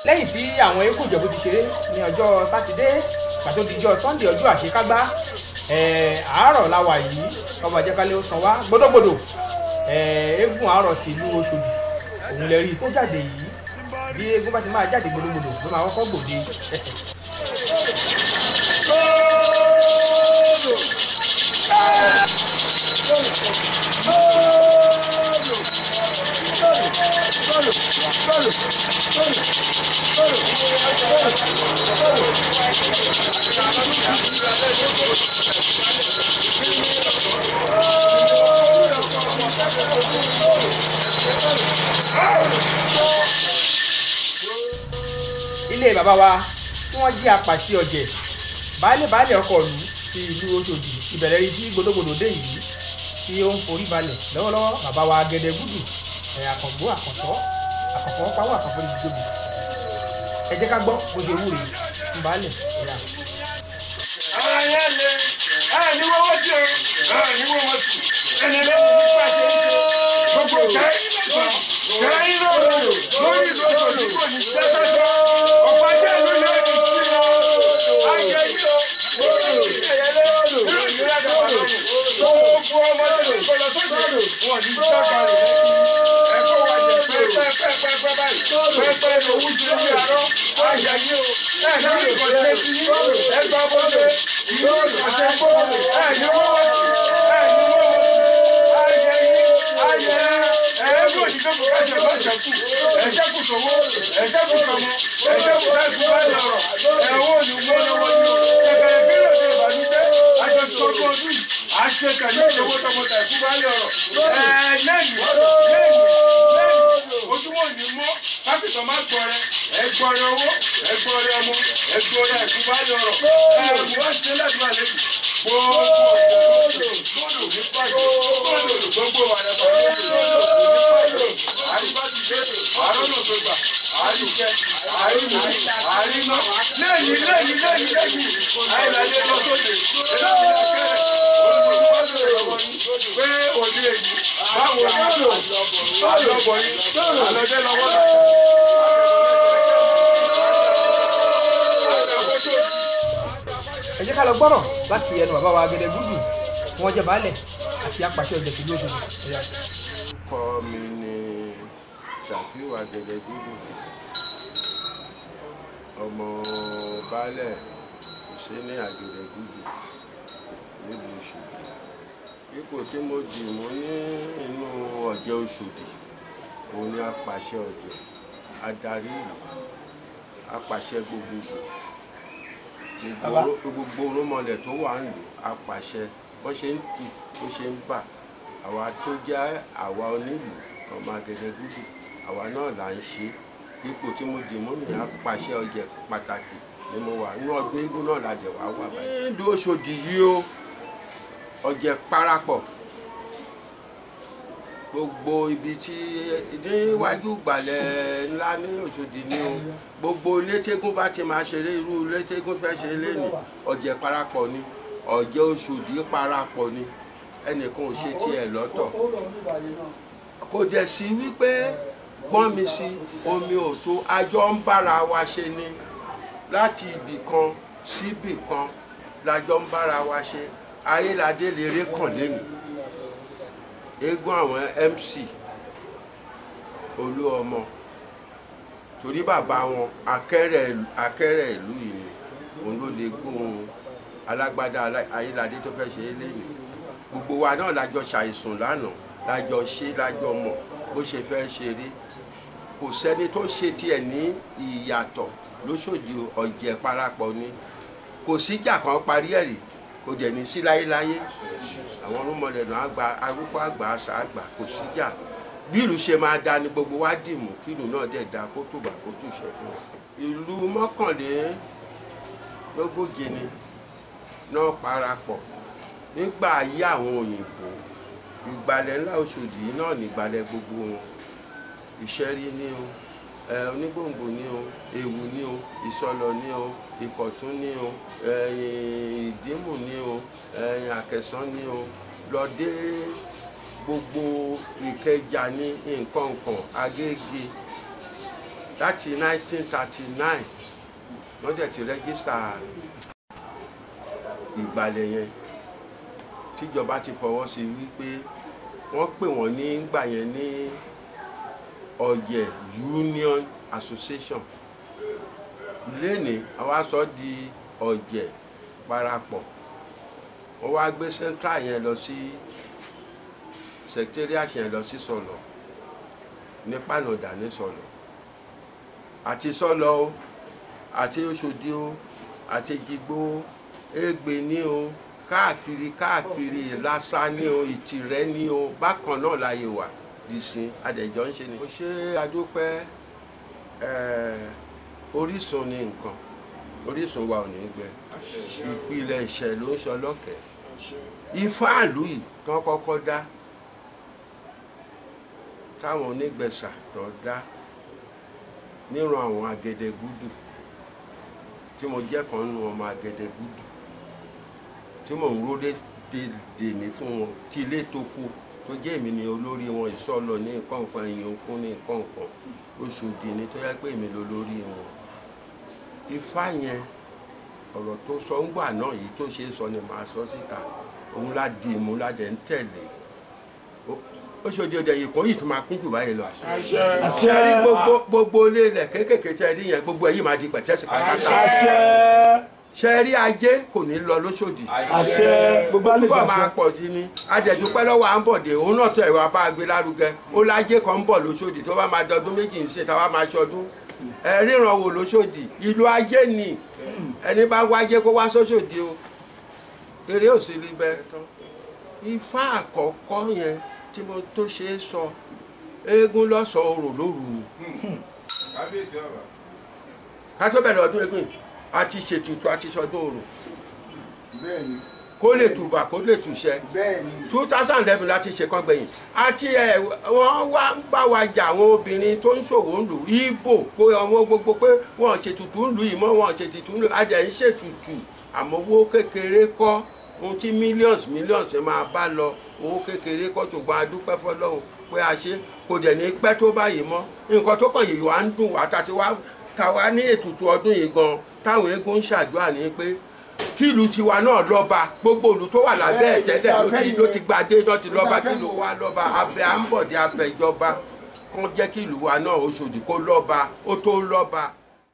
lẹ́yìn tí àwọn eégún Ìjẹ̀bú ti ṣeré ní ọjọ́ sátidé pàtó dijọ́ Sunday ọjọ́ àṣekágbá àárọ̀ la wà yìí ọba àjẹkálẹ̀ ó san wá gbódògbòdò eégún àárọ̀ ti ìlú Òṣòdì òun lè rí tó jáde yìí bí eégún bá ti máa jáde gbódògbòdò ló máa kọ́kọ́ gbòde. Ilé bàbá wa tí wọ́n jí apàṣẹ ọ̀jẹ̀ baálé ọkọ̀ ìlú ti ìlú Òṣòdì ìbẹ̀rẹ̀ rí tí gbódògbòdò dé yìí tí ó ń forí balẹ̀ lọ́wọ́lọ́wọ́ bàbá wa Gẹdẹgúdù àkàngbó àkàntọ́ àkànfọ́ pawọ́ àkànfọ́ ní tóbi. Ẹ jẹ́ ká gbọ́ bó ṣe wúre ń balẹ̀ ẹ̀yà. Ayé lè ní wọ́wọ́ tí o ní wọ́wọ́ tí ẹni lẹ́yìn nípa ṣe ń ṣe gbogbo kẹ́yìn lọ́rọ̀ lórí ìlú kò ní sẹ́sẹ́sẹ́ ọ̀pọ̀ ajé ìlú lẹ́yìn sí o ayé yìí o gbogbo ọmọdé ló ń kọ́ lọ sóde wọn ní sábà rẹ̀ ẹ̀kọ́ wa jẹ pẹ́pẹ́pẹ́pẹ́ báyìí pẹ́pẹ́ lówó ju ní àárọ̀ ayé yìí o náà ní ìkọ̀jẹ́ sí ẹgbẹ́ ọmọdé ìlú ìkọ̀jẹ́ gbọ́dọ̀ ní wọ́n ayé ẹ̀ẹ́dùn òdìdó kò kájọ bá ṣẹ́kù ẹ̀ṣẹ́kù tòwó ẹ̀ṣẹ́kù tòmó ẹ̀ṣẹ́kù láti wá lọ̀rọ̀ ẹ̀wọ̀n òyìnbó lọ́wọ́ ní ẹ̀kẹ́rẹ́ bí lòdì ìbànújẹ́ àjọṣọ́ ọdún yìí àṣetẹ̀ ní ìṣòwò tọmọtà ẹ̀kú bá lọ̀rọ̀ lẹ́yìn ojúmọ́ ní mọ́ kápítọ̀ má gbọ́rẹ́ ẹgbọ́rẹ́ owó ẹgbọ́rẹ́ ọmọ ẹgbọ́rẹ́ ẹ̀kú bá lọ̀rọ̀ ẹ̀rù wá ṣe lẹ́dùn àlejò gbogbo wà lẹ́kọ̀ọ́ àríjẹ àríná lẹ́yìn àìlàlẹ́ lọ sóde pé òde èyí báwo ni àlọ́bọ̀ yìí àlọ́jẹ́ lọ́wọ́ ẹ jẹ́ ká lọ gbọ́rọ̀ láti ẹnu bàbá wa Gẹdẹgúdù tí wọ́n jẹ́ baálẹ̀ àti apàṣẹ ọ̀jẹ̀ tìlú Òṣòdì. Orúkọ mi ni Ṣàfíù Gẹdẹgúdù ọmọ baálẹ̀ Hùsẹ́ẹ̀nì Gẹdẹgúdù nílùú Òṣòdì. Ipò tí mo dì mú ní inú ọ̀jẹ̀ Òṣòdì òun ni apàṣẹ ọ̀jẹ̀ adarí ìlú apàṣẹ gbogbogbò gbogbo orúnmọlẹ̀ tó wà ń lò apàṣẹ bó ṣe ń tù bó ṣe ń bà àwa tó jẹ́ àwa onílù ọmọ Gẹdẹgúdù àwa náà là ń ṣe ipò tí mo dì mú ní apàṣẹ ọ̀jẹ̀ pàtàkì ni mo wà nínú ọdún eégún náà la dẹ̀ wá wà báyìí. Nílùú Òṣòdì yìí o ọ̀jẹ̀ parapọ̀ gbogbo ibi tí níwájú ìgbàlẹ̀ ńlá ní Òṣòdì ni o gbogbo létégún bá ti máa ṣeré irú létégún fẹ́ ṣe lẹ́nu ọ̀jẹ̀ parapọ̀ ni ọ̀jẹ̀ Òṣòdì parapọ̀ ni ẹnìkan ò ṣe tiẹ̀ lọ́tọ̀ kò dẹ̀ sí wípé gbọ́n mi sí omi ò tó àjọ ń bára wa ṣe ni láti ibì kan síbì kan lájọ ń bára wa ṣe Ayéládé lè ré kàn lẹ́nu eégún àwọn MC Olúọmọ torí bàbá wọn akẹ́rẹ̀ ìlú yìí ni òun ló lè gún alágbádá Ayéládé tó fẹ́ ṣe é lẹ́nu gbogbo wa náà lájọ ṣàìsùn lánàá lájọ ṣe lájọ mọ̀ bó ṣe fẹ́ ṣe rí kò sẹ́ni tó ṣe tiẹ̀ ní ìyàtọ̀ lóṣòdì ọ̀jẹ̀ parapọ̀ ni kò síjà kan parí ẹ̀rí kò jẹ̀ ní sí láyéláyé àwọn ọlọ́mọdé náà gba arúgbó àgbà àṣà àgbà kò síjà bí ìlú ṣe máa da ni gbogbo wa dìmú kí ìlú náà dẹ̀ da kó tùbà kó tùṣe fún ìlú mọ́kànlélógójì ni náà parapọ̀ nígbà ayé àwọn òyìnbó ìgbàlẹ̀ ńlá Òṣòdì náà nígbàlẹ̀ gbogbo wọn Ìṣẹ́rí ní o Onígbòǹgbò ní o Èwù ní o Ìsọlọ̀ ní o Ìkọ̀tún ní o Ìdímù ní o Àkẹsán ní o lọ́dẹ gbogbo Ìkẹjà ní nǹkan Agége láti 1939 wọ́n dẹ̀ ti rẹ́gísítà ìgbàlẹ̀ yẹn tíjọba ti fọwọ́ sí wípé wọ́n pè wọ́n ní gbà yẹn ní Ọ̀yẹ̀ Union Association lẹ́ni àwa sọ di Ọ̀yẹ̀ parapọ̀ wọ́n wá gbé central yẹn lọ sí secretariat yẹn lọ sí Sọ̀lọ̀ ní Pànàdà ní Sọ̀lọ̀ àti Sọ̀lọ̀ o àti Òṣòdì o àti Èjìgbò Ègbè ní o káàkiri Lásà ní o Ìtìrẹ́ ní o bákan náà láyé wà dìsín adẹ̀jọ́ ń ṣe ni. mo ṣe adúpẹ́ Orísun ní nǹkan Orísun wa ò ní gbẹ ìpìlẹ̀ ìṣẹ̀ ló ń sọ lọ́kẹ́ Ifáàlú yìí tán kọ́kọ́ dá táwọn onígbẹ̀sà tó dá níran àwọn Agẹdẹgúdù tí mo jẹ́ kan nínú ọmọ Agẹdẹgúdù tí mò ń rólé dèmí fún wọn tí ilé tó kú tó jẹ́ èmi ni olórí wọn Ìsọ̀lọ̀ ní nǹkan ìyẹn òkun ní nǹkan Òṣòdì ní tó yẹ pé èmi lolórí wọn. Ifá yẹn ọ̀rọ̀ tó sọ ń gbà náà yìí tó ṣe é sọ ni màá sọ síta òun la dì mú ládẹ̀ ń tẹ̀lé Òṣòdì ọdẹ yìí kan yìí tó máa kún jù báyìí lọ. àṣẹ gbogbo ilé ilẹ̀ kéékèèké tẹ́ rí yẹn gbogbo ẹ̀yìn máa di pẹ̀tẹ́sì pàtàkì. ṣe rí ajé kò ní lọ lóṣòdì. gbogbo máa pọ̀ sí ni adẹ̀dúpẹ́ lọ́wọ́ à ń bọ̀dé òun náà tẹ̀ wá bá a gbé lárugẹ ó lájé kan ń bọ̀ lóṣòdì tó bá máa dọdún méjì ń ṣe táwa máa ṣọdún ríran wò lóṣòdì ìlú ajé ni ẹni bá wájé kó wá sóṣòdì o eré òsì rí bẹ́ẹ̀ tán. Ifá àkọ́kọ́ yẹn tí mo tó ṣe é sọ eégún lọ́sọ̀ orò lóru ni. ká tó bẹ̀rẹ̀ ọdún eégún a ti ṣètùtù a ti ṣọdún orò kó lè tùbà kó lè tùṣẹ 2011 láti ṣe kán gbẹ̀yìn àti wọ́n wá ń bá wa jà àwọn obìnrin tó ń ṣòwò ń lù Ìgbò pé ọmọ gbogbo pé wọ́n ṣètùtù ń lù ìmọ̀ wọ́n ṣètùtù ń lù adẹ̀ ń ṣètùtù àmọ́ owó kékeré kọ́ ohun tí millions máa bá lọ owó kékeré kọ́ ṣùgbọ́n a dúpẹ́ fọlọ́run pé a ṣe kò dẹ̀ ní pẹ́ tó báyìí mọ́ nǹkan tó kàn yìí wá ń dùn wá tàwa ní ètùtù ọdún yìí gan táwọn eégún ń ṣàdúrà ní pé kí ìlú tiwa náà lọ́ba gbogbo ìlú tó wà lábẹ́ ẹ̀ tẹ́lẹ̀ ló ti gbadé náà ti lọ́ba kí ìlú wa lọ́ba abẹ à ń bọ̀dé abẹ ìjọba kán jẹ́ kí ìlú wa náà Òṣòdì kó lọ́ba ó tó lọ́ba.